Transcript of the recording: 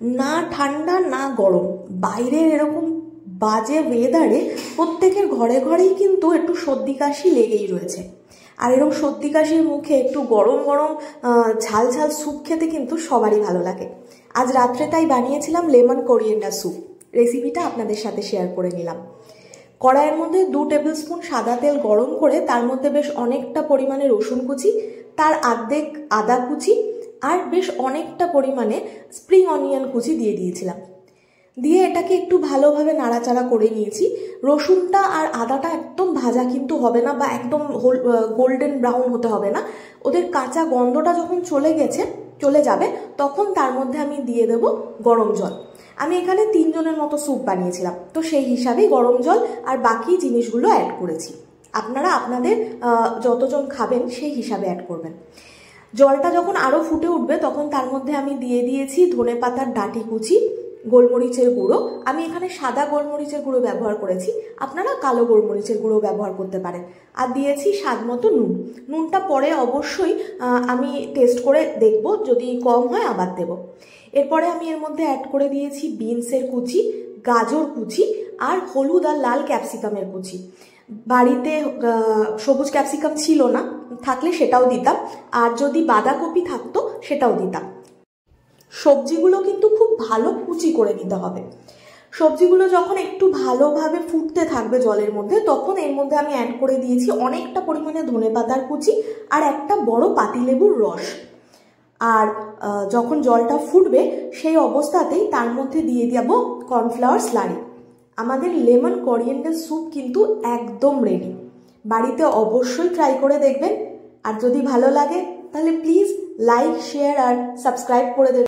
না ঠান্ডা না গরম, বাইরের এরকম বাজে ওয়েদারে প্রত্যেকের ঘরে ঘরেই কিন্তু একটু সর্দি কাশি লেগেই রয়েছে। আর এরকম সর্দি কাশির মুখে একটু গরম গরম ঝাল ঝাল স্যুপ খেতে কিন্তু সবারই ভালো লাগে। আজ রাত্রে তাই বানিয়েছিলাম লেমন কোরিয়েন্ডার স্যুপ। রেসিপিটা আপনাদের সাথে শেয়ার করে নিলাম। কড়াইয়ের মধ্যে 2 টেবিল স্পুন সাদা তেল গরম করে তার মধ্যে বেশ অনেকটা পরিমাণে রসুন কুচি, তার অর্ধেক আদা কুচি আর বেশ অনেকটা পরিমাণে স্প্রিং অনিয়ন কুচি দিয়ে দিয়েছিলাম। দিয়ে এটাকে একটু ভালোভাবে নাড়াচাড়া করে নিয়েছি। রসুনটা আর আদাটা একদম ভাজা কিন্তু হবে না বা একদম গোল্ডেন ব্রাউন হতে হবে না। ওদের কাঁচা গন্ধটা যখন চলে যাবে তখন তার মধ্যে আমি দিয়ে দেব গরম জল। আমি এখানে 3 জনের মতো স্যুপ বানিয়েছিলাম, তো সেই হিসাবেই গরম জল আর বাকি জিনিসগুলো অ্যাড করেছি। আপনারা আপনাদের যতজন খাবেন সেই হিসাবে অ্যাড করবেন। জলটা যখন আরও ফুটে উঠবে তখন তার মধ্যে আমি দিয়ে দিয়েছি ধনেপাতার ডাঁটি কুচি, গোলমরিচের গুঁড়ো। আমি এখানে সাদা গোলমরিচের গুঁড়ো ব্যবহার করেছি, আপনারা কালো গোলমরিচের গুঁড়ো ব্যবহার করতে পারেন। আর দিয়েছি স্বাদ মতো নুন। নুনটা পরে অবশ্যই আমি টেস্ট করে দেখব, যদি কম হয় আবার দেব। এরপরে আমি এর মধ্যে অ্যাড করে দিয়েছি বিনসের কুচি, গাজর কুচি আর হলুদ আর লাল ক্যাপসিকামের কুচি। বাড়িতে সবুজ ক্যাপসিকাম ছিল না, থাকলে সেটাও দিতাম, আর যদি বাঁধাকপি থাকতো সেটাও দিতাম। সবজিগুলো কিন্তু খুব ভালো কুচি করে নিতে হবে। সবজিগুলো যখন একটু ভালোভাবে ফুটতে থাকবে জলের মধ্যে, তখন এর মধ্যে আমি অ্যাড করে দিয়েছি অনেকটা পরিমাণে ধনেপাতার কুচি আর একটা বড় পাতিলেবুর রস। আর যখন জলটা ফুটবে সেই অবস্থাতেই তার মধ্যে দিয়ে দেব কর্নফ্লাওয়ার স্লারি। আমাদের লেমন কোরিয়েন্ডার স্যুপ কিন্তু একদম রেডি। বাড়িতে অবশ্যই ট্রাই করে দেখবেন। আর যদি ভালো লাগে তাহলে প্লিজ লাইক, শেয়ার আর সাবস্ক্রাইব করে দেবেন।